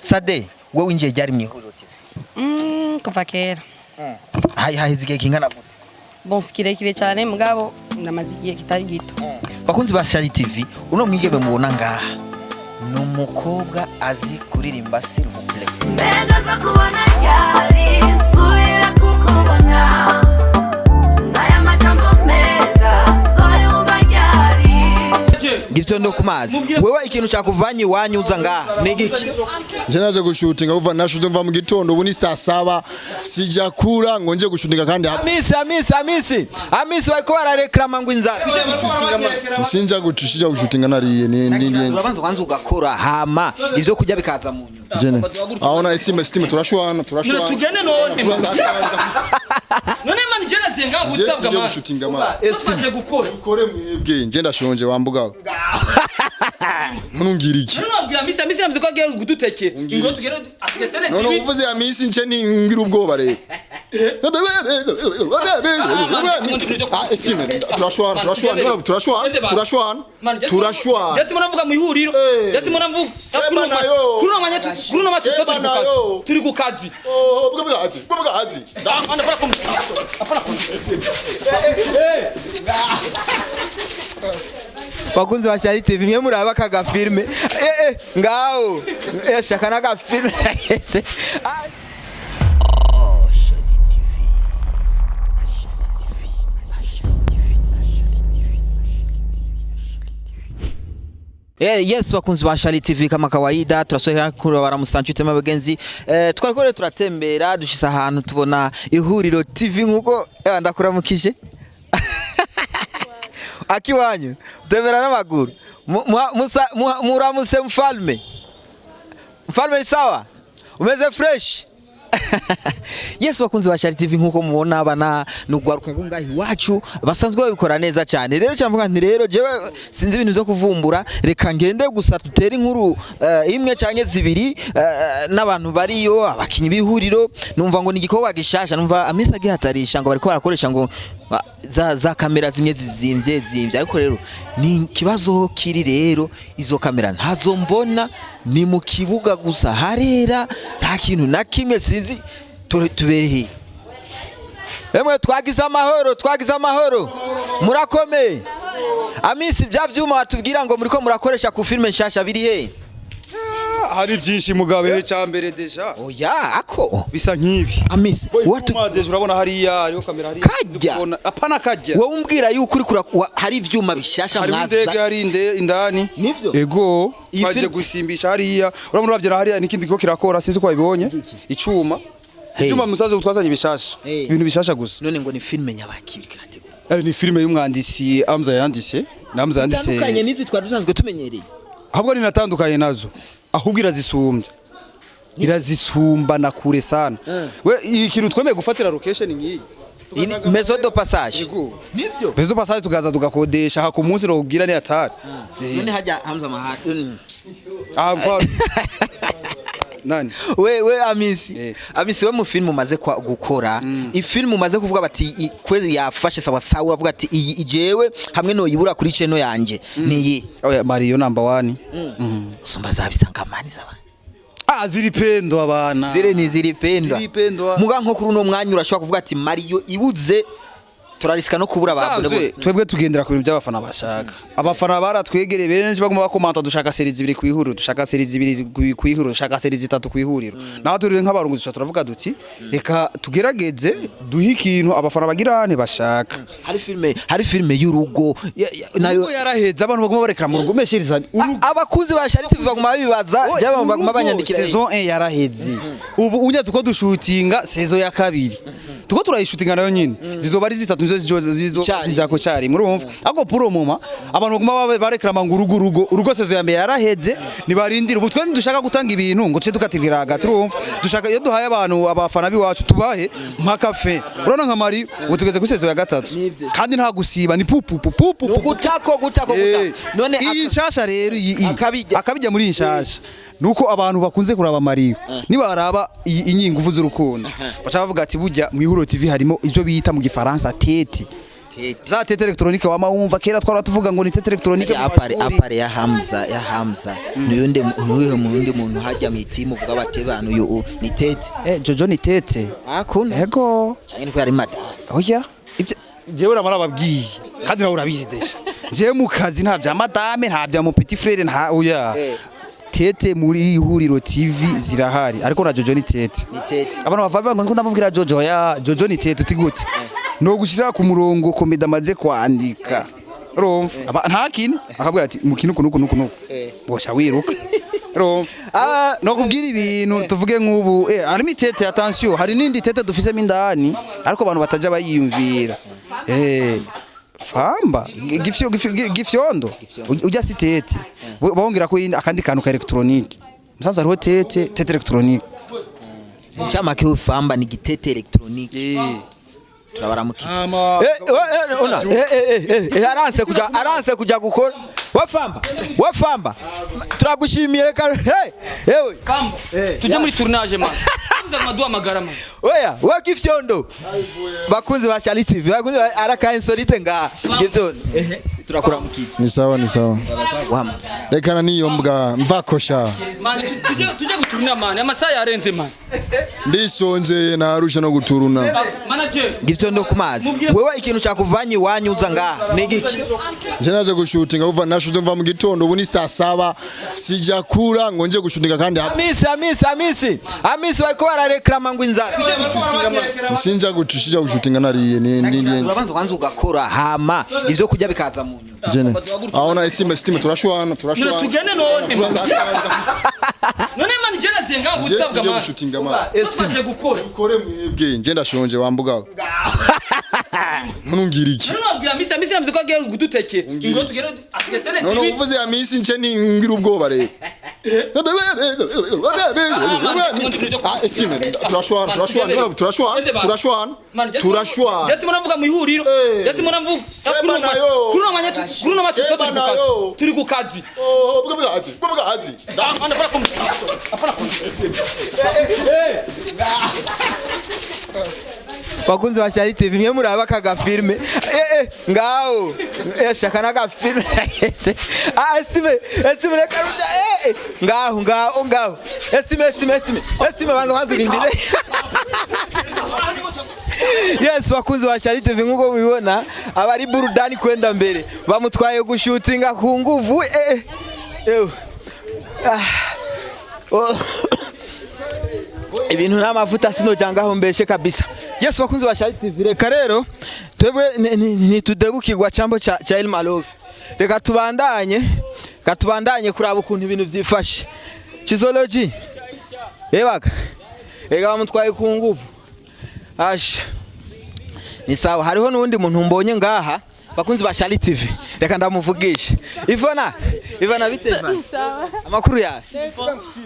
Sade wewe winjiye ryari Mw'Ihuriro TV? Kuva kera. Haheze igihe kingana gute? Bon, kirekire cyane mugabo namaze igihe kitari gito. Bakunzi ba Shari TV, uno Mw'Ihuriro mubona ngaha n'umukobwa azi kuririmba s'il vous plaît. Mbega zo kubona ryari subira kukubona naya majambo meza soyumva ryari Givyo ndo kumazi. Wewe ikintu cyakuvanye wanyuza ngaha nigiki? Je naje gushutinga kuva nashuze mva mu gitondo ubu ni saa 7 sija kura ngo nje gushutinga kandi Amisi bariko barareklama ngo inzara. Sinja gushutinga nariye ni urabanza kwanza ugakora hama ivyo kujya bikaza mu nyuma. Jene aona isime turashwana tugene none man jena zenga gusabwa man gushutinga man twaje gukore mwebwe nje ndashonje wambuga munungira iki nubwira misi yamze ko agiye gudutekera ingo tugere ategesere no uvuze ya misi nje ni ngira ubwoba rero isime turashwana Jesi muravuga Mw'Ihuriro Jesi muravuga kuruno matu turi ku kazi bw'akazi Bakunzi ba Shari TV mwe muraba kaga filme ngao shaka naga filme Yes bakunzi ba Shari TV kama kawaida turasore kuri baramusanchute mabagenzi twarikore turatembera dushisa ahantu tubona Ihuriro TV nkuko ndakuramukije Akiwanyu tembera n'amaguru muramuse mfalme ni sawa umeze fresh Yes bakunzi ba Shari TV nkuko mubona abana nugwaruka ngungahi wacu basanzwe babikora neza cyane rero cyamvuga nti rero jewe sinzi ibintu byo kuvumbura reka ngende gusa tutera inkuru imwe cyanye zibiri n'abantu bariyo abakinyi b'Ihuriro numva ngo ni igikorwa gishasha numva Amisi agihatarisha ngo bariko barakoresha ngo za kamera zimwe zimvye ariko rero ni kibazo kiri rero izo kamera ntazo mbona ni mu kibuga gusa harera nta kintu na kimwe sinzi tuberehe emwe twagize amahoro murakomeye Amisi bya vyuma batubwira ngo muriko murakoresha ku filme nshasha biri he hari byinshi mugabe cyambere deja oya ako bisa nkibi Amisi deja urabona hariya ariyo kamera hari kajya apana kajya wowe umbwira yuko uri hari ivyuma bishasha mwaza hari indege hari indani nivyo ego baje gusimbisha hariya urabona urabyara hariya nikindi ko kirakora sinzi ko babibonye icuma icuma musaze gutwazanye bishasha ibintu bishasha gusa none ngo ni filme nyabakiri kirategura ni filme y'umwandisi Amza yandise namza yandise tandukanye nizi twadusanzwe tumenyereye ahubwo ni natandukanye nazo ahubwo irazisumba na kure sana we ikintu twemeye gufatira location ngiyi maison de passage nivyo maison de passage tugaza tugakodesha ha ku munsi robwira ni atari none hajya Hamza mahati nani we Amisi we mu film umaze gukora ifilm umaze kuvuga bati kwezi yafashe sawa sawa uravuga ati ijewe hamwe no yibura kuri cheno yanje niyi oya Mario number 1 usumba zabisanga mani zaba ziripendo abana ziripendwa muga nko kuri uno mwanya urashobora kuvuga ati Mario ibuze turarisika no kubura abantu bose twebwe tugendera ku bintu by'abafana bashaka abafana baratwegereye benshi bagomba bakomanta dushaka series zibiri ku Ihuriro dushaka series zibiri ku Ihuriro dushaka series zitatu ku Ihuriro naho turi nk'abarungu turavuga duti reka tugerageze duhe ikintu abafana bagirane bashaka hari filme y'urugo nayo yaraheze abantu bagomba barekera mu rugo meshiriza abakuzi ba Shari TV bagomba bibaza byaba bagomba banyandikira saison 1 yaraheze ubu unya tuko dushutinga saison ya kabiri tuko turayishutinga nayo nyine zizoba ari zitatu zijako cyari murumva ako puro moma abantu bagomba barekrama ngo urugo sezo ya mbere yaraheze nibarindira ubu twe dushaka gutanga ibintu ngo tse tukatirira hagati urumva dushaka iyo duhaye abantu abafana biwacu tubahe nka cafe urona nka Mari utugeze ku sezo ya gatatu kandi nta gusiba ni pupu gutako none iyi nshasha rero akabijya muri nshasha nuko abantu bakunze kuraba Mario nibaraba inyinguvu z'urukundo bacha bavuga ati burya Mw'Ihuriro TV harimo ibyo bita mu gifaransa tete za tete electronique wama wumva kera twara tuvuga ngo ni tete electronique apare ya Hamza nuyundi muntu hajya mu team uvuga bate bantu uyu ni tete Jojo ni tete akuna yego cyane ko yari madame oya jewe namarababwiye kandi nawe urabizi desha jewe mu kazi nta bya madame nta bya mu petit frère nta oya tete muri Ihuriro TV zirahari ariko na Jojo ni tete abantu bava ngo ndamubwira Jojo ya Jojo ni tete utigute no gushira ku murongo komeda maze kwandika urumva nta kintu akabwira ati mukino kunuko bosha wiruka urumva no kubwira ibintu tuvuge nk'ubu harimo tete attention hari nindi tete dufisemo indani ariko abantu bataja bayiyumvira Famba gifyondo ujya si tete bongera ko akandi kantu ka electronique msanza ro tete electronique chama ke Famba ni gitete electronique turabaramukije ona aranse kuja gukora wa Famba turagushimiye ewe Famba tuje muri tournage man ndadua magara man oya wa gifyondo bakunzi ba Charlie TV bakunzi araka insolite nga gifyondo turakuramukije ni sawa reka niyo mbwa mvakosha man tuje guturuna man amasaha yarenze man ndisonze narusha no guturuna manager gifyondo kumazi wewe ikintu cyakuvanye wanyuza nga nigiki nje naje gushutinga uva nashuto mva mu gitondo ubu ni saa 7 sijya kura ngo nje gushutinga kandi amisi bariko barareklama ngo inzara sinja gutushija gushutinga nariye ni urabanza kwanza ugakora hama ivyo kujya bikaza mu nyuma jene aona esime turashwana tugene none man jena zenga gusabwa man gushutinga man tuje gukore mwebwe nje ndashonje wambuga nungira iki nunabwira misi yamze ko agiye gudutekera ngo tugere agesere no uvuze ya misi nje ni ngira ubwoba rero esime turashwana Jesi muravuga Mw'Ihuriro Jesi muravuga kuruno matu turi ku kazi bw'abagazi bakunzi ba Charlie TV mwe muraba kaga filme ngao shaka naga filme estime rekaruja ngao estime banza urindire Yes bakunzi ba Charlie TV nkuko mubibona abari burudani kwenda mbere bamutwaye gushutinga ku nguvu ibintu n'amavuta sino jangaho mbeshe kabisa. Yes bakunzi ba Charlie TV reka rero twebwe ntitudebukirwa cyambo cha El Malove reka tubandanye kuraba ukuntu ibintu vyifashe Chizology ega bamutwaye ku nguvu asha ni sawa hariho nundi muntu mbonye ngaha bakunzi ba Charlie TV reka ndamuvugisha Ivana bite Ivana sawa amakuru yawe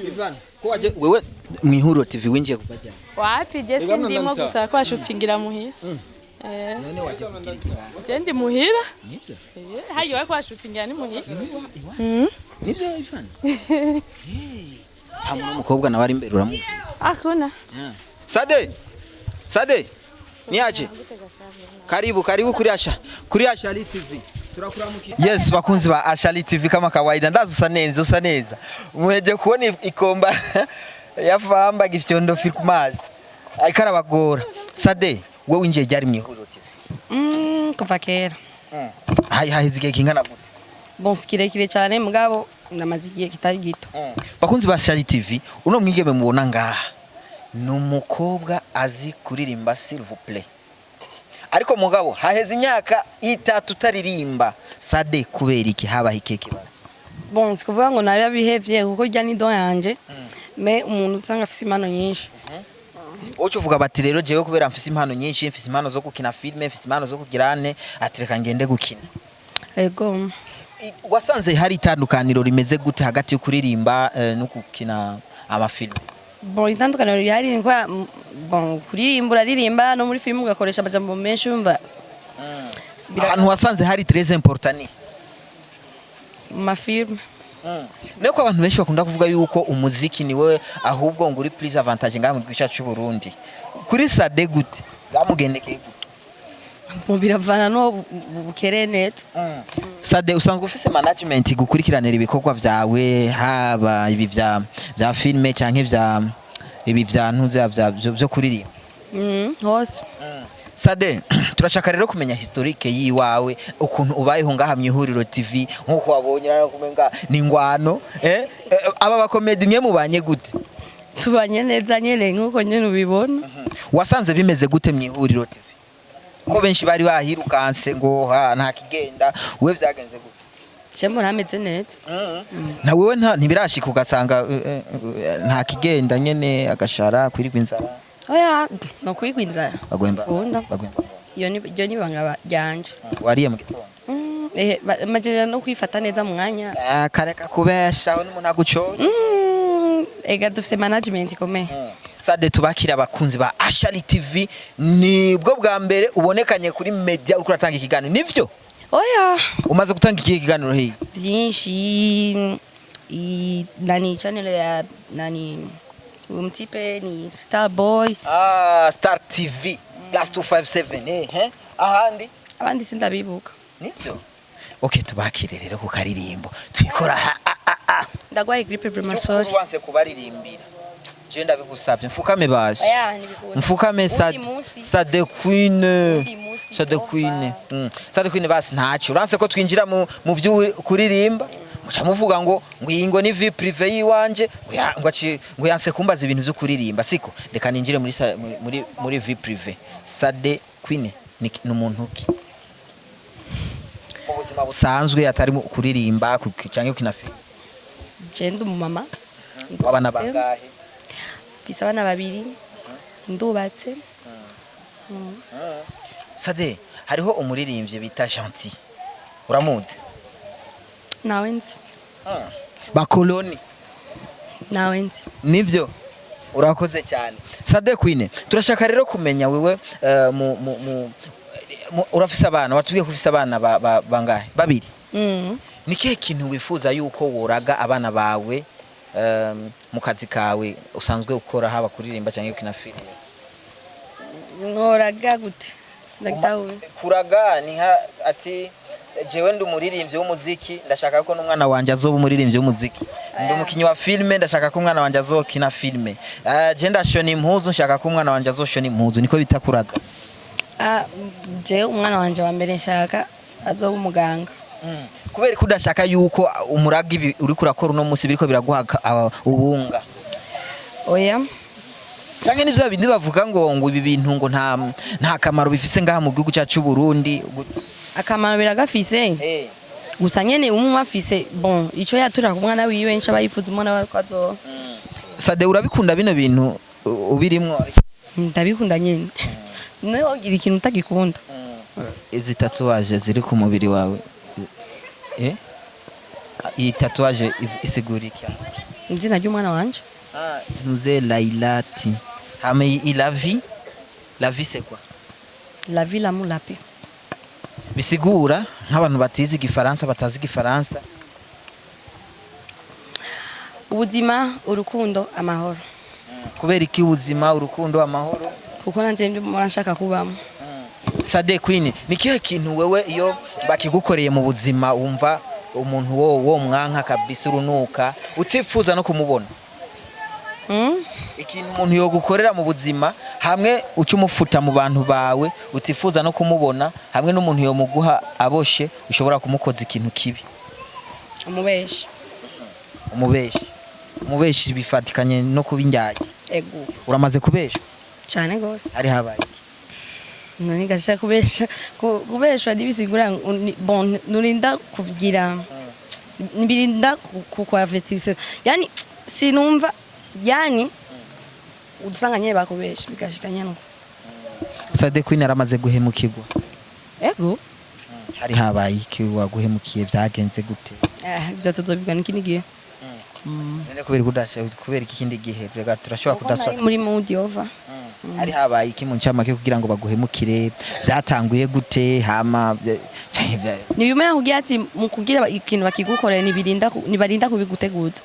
Ivana ko waje wewe Mw'Ihuriro TV winjiye kuvajya wapi je sindimo gusa ko ashutingira muhira none waje kugira je ndi muhira nivyo hayo wako ashutingira ni muhira nivyo Ivana hamwe n'umukobwa nawe ari imbere uramuvuga akona Sade niaje karibu kuri Charlie TV turakuramukiza yes bakunzi ba Charlie TV kama kawaida ndazo usa neza muheje kubona ikomba ya Famba gifyondo filkumazi ariko arabagora Sade wewe winjiye ryari Mw'Ihuriro TV kuva kera hahizige kingana gute bon kirekire cyane mugabo namaze igihe kitari gito bakunzi ba Charlie TV uno mwigeme mubona ngaha numukobwa azi kuririmba s'il vous plaît ariko mugabo haheze imyaka 3 taririmba Sade kubera iki haba hikeke bazo bon sikuvuga ngo nari abihevye kuko rya ni don yanje me umuntu usanga afise impano nyinshi ocho vuga bati rero jewe kubera mfise impano nyinshi mfise impano zo gukina filme mfise impano zo kugirane atireka ngende gukina ego wasanze hari itandukaniro rimeze gute hagati yo kuririmba no gukina amafilme bon itandukaniro rihari ni kwa bon kuririmba uririmba no muri filme ugakoresha amajambo menshi umva ahantu wasanze hari très important ma filme Neko abantu benshi bakunda kuvuga yuko umuziki niwe ahubwo nguri plus avantage ngaha mu gice cy'u Burundi kuri Sade gute bamugendekeye gute biravana no bukere neza. Sade usanzwe ufise management gukurikiranira ibikorwa vyawe haba ibi vya filme canke ibi vya ntuze vyo kuririmba. Hose. Sade turashaka rero kumenya historique yiwawe ukuntu ubayeho ngaha Mw'Ihuriro TV nkuko wabonye kumenga ni ingwano aba bakomedi mwe mubanye gute? Tubanye neza nyene nkuko nyene ubibona. Wasanze bimeze gute Mw'Ihuriro TV? Ko benshi bari bahirukanse ngo nta kigenda we vyagenze gute? Chembo rameze neza. Na wewe ntibirashika ugasanga nta kigenda nyene agashara kwirigwa inzara. Oya no kwirigwa inzara. Bagwemba. Bagwemba. Iyo ni banga ryanje. Wariye mu gitondo. Majira no kwifata neza mu mwanya. Kareka kubesha n'umuntu agucoye. Ega dufise management ikomeye. Sade tubakira abakunzi ba Ashali TV nibwo bwa mbere ubonekanye kuri media uriko uratanga ikiganiro nivyo? Oya. Umaze gutanga iki kiganiro heyi? Byinshi nani channel ya nani umtipe ni Starboy. Star TV +257 ahandi? Abandi sindabibuka. Nivyo? Okay tubakire rero ku karirimbo twikora ndagwaye grippe premasori ubanse kubaririmbira je ndabigusabye mfukame baje mfukame Sade Queen Sade Queen basi ntacyo uranse ko twinjira mu vyo kuririmba muca muvuga ngo ngwingo ni vie privé yiwanje ngo yanse kumbaza ibintu byo kuririmba siko reka ninjire muri vie privé. Sade Queen ni umuntu ki ubuzima busanzwe atari kuririmba canke ukina film? Jendo mama abana bangahe? Mfise abana babiri ndubatse. Sade hariho umuririmbyi bita Gentil uramuzi? Nawe nzi. Bakoloni nawe nzi. Nivyo urakoze cyane. Sade Queen turashaka rero kumenya wewe urafise abana watubwiye ko ufise abana bangahe? Babiri. Ni kihe kintu wifuza yuko woraga abana bawe mu kazi kawe usanzwe ukora haba kuririmba cyangwa ukina filime? Noraga gute? Sinagitawe. Kuraga ni ati jewe ndi umuririmbyi w'umuziki ndashaka ko n'umwana wanje azoba umuririmbyi w'umuziki. Ndi umukinyi wa filime ndashaka ko umwana wanje azokina filime. Je ndashona impuzu nshaka ko umwana wanje azoshona impuzu niko bita kuraga. Je umwana wanje wa mbere nshaka azoba umuganga. Kubera ko udashaka yuko umuraga ibi uri kurakora uno munsi biriko biraguha ubunga? Oya. Canke nivyo bindi bavuga ngo ibi bintu ngo nta kamaro bifise ngaha mu gihugu cyacu Burundi? Akamaro biragafise. Gusa nyene umwe afise bon ico yatura ku mwana wiwe nca bayifuza umwana wazo. Sade urabikunda bino bintu ubirimwo? Ndabikunda nyene. Nawe ugira ikintu utagikunda. Izi tatuwaje ziri ku mubiri wawe iyi tatuwaje isigura iki? Izina ry'umwana wanje Nuze Lailati. Hame la vie c'est quoi? La vie l'amour la paix. Bisigura nk'abantu batizi igifaransa batazi igifaransa? Ubuzima, urukundo, amahoro. Kubera iki ubuzima, urukundo, amahoro? Kuko nanje nshaka kubamo. Sade Queen ni kihe kintu wewe iyo bakigukoreye mu buzima wumva umuntu wo mwanka kabisa urunuka utifuza no kumubona? Ikintu umuntu yo gukorera mu buzima hamwe ucumufuta mu bantu bawe utifuza no kumubona hamwe n'umuntu yo muguha aboshe ushobora kumukoza ikintu kibi? Umubeshi. Umubeshi bifatikanye no kubinjyaye? Ego. Uramaze kubesha? Cyane gose. Ari habaye none gasha kubesha dibisigura bon nurinda kuvugira nibirinda kukwavetiza yani sinumva yani udusanga nyene bakubesha bigashikanya no. Sade Queen aramaze guhemukirwa? Ego. Hari habaye iki waguhemukiye byagenze gute? Byo tuzobigana ikindi gihe. Nene kubera ikindi gihe rega turashobora kudaswa muri mood over. Hari habaye iki mu ncamake kugira ngo baguhemukire byatanguye gute hama nibimera kugira ati mu kugira ikintu bakigukorera nibarinda kubiguteguza.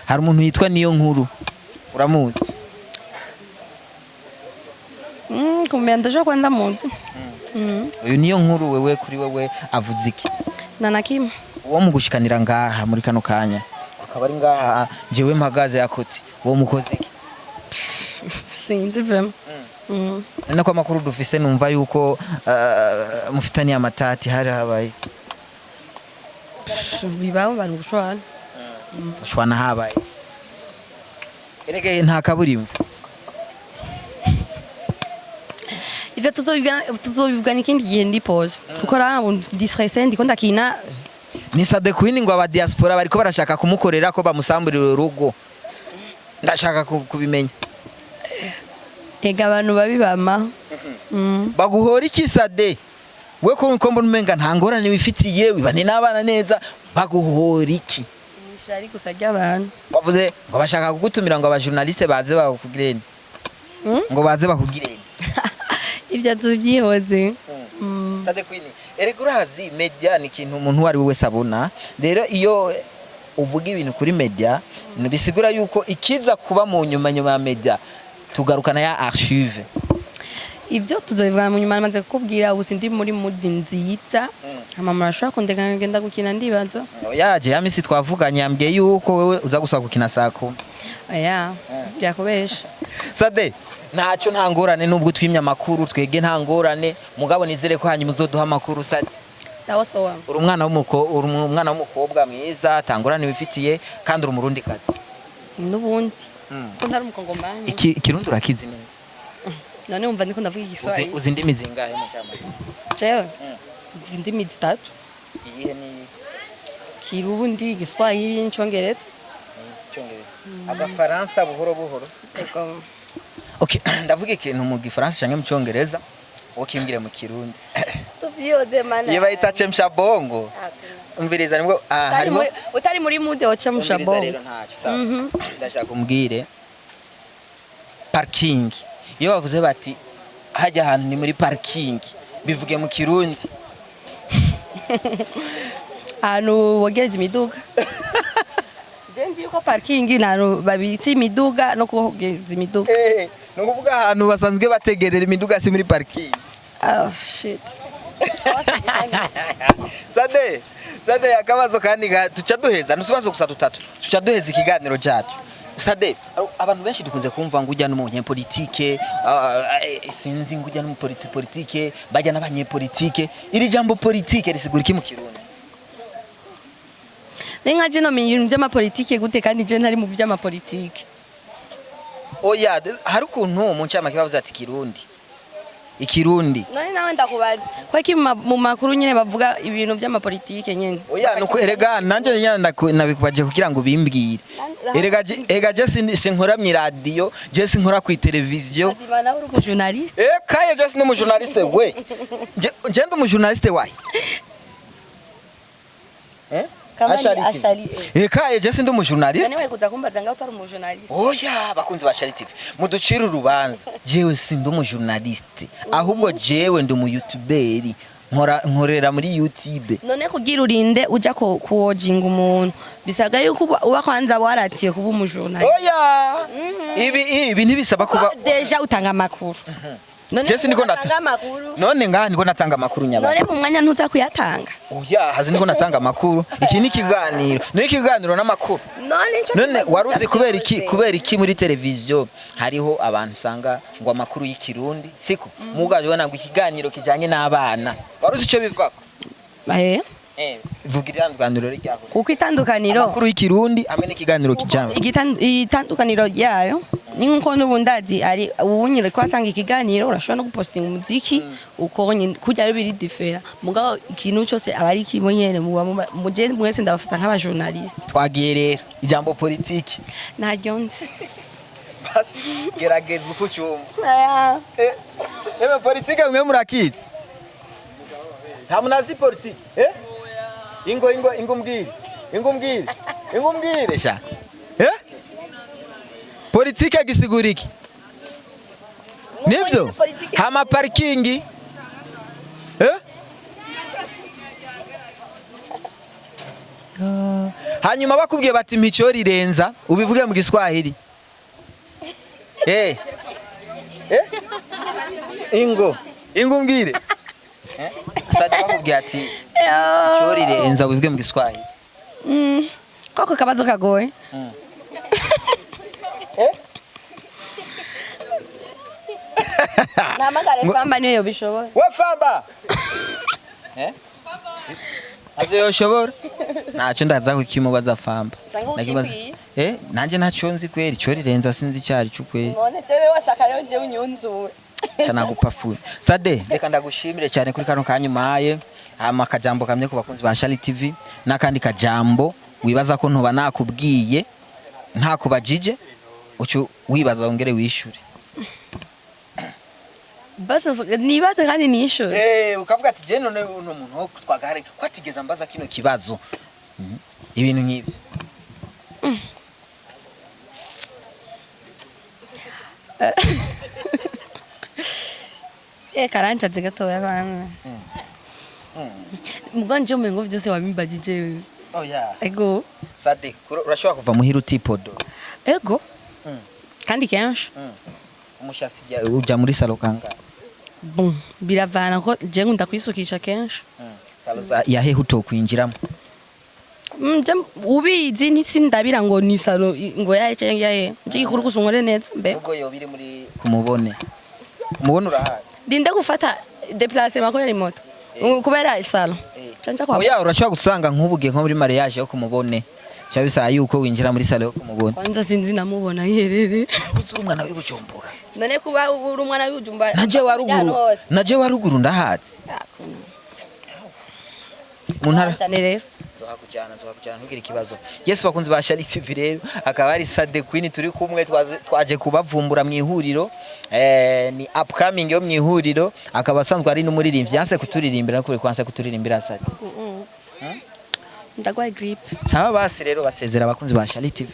Hari umuntu yitwa niyo nkuru uramuzi? kumbe ndaje kwenda munzu. uyu niyo nkuru wewe kuri wewe avuze iki Na kimwe. uwo mugushikanira ngaha muri kano kanya akaba ari ngaha jewe mpagaze yakoti uwo mukoze iki Sinzi vraiment. nako amakuru dufise numva yuko mufitaniye amatati hari habaye Bibaho bari gushwana. ushwana habaye erege nta kaburimbo Ivyo tuzobivugana ikindi gihe ndi pause. Kuko raba distressé ndiko ndakina. ni Sade Queen ngo aba diaspora bariko barashaka kumukorera ko bamusamburira urugo ndashaka kubimenya Ega abantu babibama. baguhora iki Sade we ko mbona umenga nta ngorane wifitiye wibane n'abana neza baguhora iki Nishari gusajya abantu. bavuze ngo bashaka kugutumira ngo abajournaliste baze bakugirene ngo baze bakugirene Ivyo tuvyihoze. Sade Queen erega urazi media ni ikintu umuntu wari wese abona rero iyo uvuga ibintu kuri media bisigura yuko ikiza kuba mu nyuma ya media tugarukana ya archive Ivyo tuzobivugana mu nyuma maze kukubwira ubu sindi muri mood nziza. Mama arashaka kundeka ngenda gukina ndibazo. yaje yamisi twavuganye yambwiye yuko wewe uza gusaba gukina sako Aya, byakubesha. Sade ntacyo nta ngorane nubwo twimya amakuru twege nta ngorane mugabo nizere ko hanyuma uzoduha amakuru Sade Sawa sawa. uri umwana w'umukobwa mwiza atangorane wifitiye kandi uri umurundi kazi Nubundi. Ko ntari umukongomani. ikirundi urakizi neza None umva ndiko ndavuga igiswahili. uzi indimi zingahe mu cyama Jewe. Indimi zitatu. iyihe ni Kirundi, Igiswahili, n'Icongereza. Icyongereza agafaransa buhoro buhoro Ego. okay ndavuga ikintu mu gifaransa cyangwa mu cyongereza wowe kimbwire mu kirundi Tuvyihoze mana. Yeba itachemsha bongo. Umviriza nibwo harimo utari muri mude wacemsha bongo. Rero ntacyo sawa. Ndashaka kumbwire parking. Iyo bavuze bati hajya ahantu ni muri parking bivuge mu kirundi. Ahantu wogeza imiduga. Jenzi yuko parking naro babitsi imiduga no kogeza imiduga. No kuvuga ahantu basanzwe bategerera imiduga si muri parking. Oh shit. Sade akabazo kandi tuca duheza nusubazo gusa tutatu tuca duheza ikiganiro cyacu Sade abantu benshi dukunze kumva ngo ujya no mu politike sinzi ngo ujya no mu politike bajya n'abanyepolitike iri jambo politike risigura iki mu kirundi Nenga je no ibintu by'amapolitike gute kandi je ntari mu by'amapolitike Oya hari ukuntu mu ncamake bavuze ati ikirundi None nawe ndakubaza kweki mu makuru nyine bavuga ibintu by'amapolitike nyine Oya nuko erega nanje nyana nabikubaje kugira ngo bimbwire erega je sinkora mu radio je sinkora ku televiziyo Ati nawe uri umujournaliste kaye je ni umujournaliste we je ndi umujournaliste wayi Ashali kaye je ndi umujournaliste None kuza kumbaza ngaho utari umujournaliste Oya bakunzi ba Shari TV muducira urubanza jewe sindi umujournaliste ahubwo jewe ndi umuyutuberi nkorera muri YouTube None kugira urinde uja kuwojinga umuntu bisaga yuko uba kwanza waratiye kuba umujournaliste Oya ibi ntibisaba kuba deja utanga amakuru Jesse niko natanga amakuru none ngaha niko natanga amakuru nyaba None mu mwanya ntuza kuyatanga Oya hazi niko natanga amakuru iki ni kiganiro n'amakuru None waruzi kubera iki muri televiziyo hariho abantu sanga ngo amakuru y'ikirundi siko mugaje bona ngo ikiganiro kijanye n'abana waruzi ico bivako vuga itandukaniro ryaho kuko itandukaniro amakuru y'ikirundi hamwe n'ikiganiro kijanye itandukaniro ryayo ni nko n'ubundazi ari ubunyire kwatanga ikiganiro urashobora no gupostinga umuziki ukonye kujya ari biri differa mugabo ikintu cyose abari kimonyene muje mwese ndabafata nk'abajournaliste twagiye rero ijambo politiki ntaryonze basi gerageza uko cyumva politiki mwe murakizi nta munazi politiki ingumbwire sha politiki gisigura iki nivyo hama parking hanyuma bakubwiye bati mpico rirenza ubivuge mu Giswahili Ingo mbwire. Sade bakubwiye ati chori renza bivuge mu Giswahili. Koko kabazo kagoye. Namagare Famba niyo yobishobora. We Famba. Aje yoshobora. Nacho ndaza kukimubaza Famba. Nakibaza. Nanje nacho nzi kweri chori renza sinzi cyari cyukwe. None jewe washaka rero je unyunzuwe. Cyana gupafura. Sade reka ndagushimire cyane kuri kano kanyumaye. Hama kajambo kamye ku bakunzi ba Shali TV nakandi kajambo wibaza ko ntuba nakubwiye nta kubajije ucu wibaza ongere wishure. Nibaze kandi nishure. Ukavuga ati je none uno muntu wo twagare kwatigeza mbaza kino kibazo. Ibintu nk'ibyo. Karanja zigatoya bana. Muganje umengo byose wabimbagije. Yeah. Ego. Sade urashobora kuva muhira utipodo. Ego. Kandi kenshi. Umushasi uja muri salo kanga. Bon, biravana ko je ngunda kwisukisha kenshi. Salo yahe utokwinjiramo. Ubizi ntisindabira ngo ni salo ngo yahe ngikuru kusungore neza mbe. Ubwo yo biri muri kumubone. Kumubone urahazi. Ndinde gufata déplacement ko yari moto. Kubera isalo. Canja kwa. Oya urashobora gusanga nk'ubuge nko muri mariage yo kumubone. Cyabisa yuko winjira muri salo yo kumubone. Kwanza sinzi namubona yerere. Umwana w'Ibujumbura. None kuba uri umwana w'Ibujumbura. Naje waruguru ndahazi. Muntara zohakujana ntugira ikibazo. Yesu bakunzi ba Shali TV rero akaba ari Sade Queen turi kumwe twaje kubavumbura mw'Ihuriro. Ni upcoming yo mw'Ihuriro akaba asanzwe ari n'umuririmbyi yanse kuturirimbira no kwanse kuturirimbira Sade. Ndagwa gripe. Saba basi rero basezera abakunzi ba Shali TV.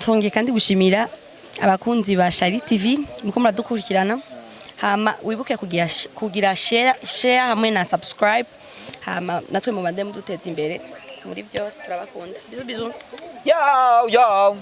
Tonge kandi gushimira abakunzi ba Shali TV muko muradukurikirana. Hama wibuke kugira share hamwe na subscribe. Hama natwe mu bande muduteza imbere muri byose turabakunda. Bizu. Yo.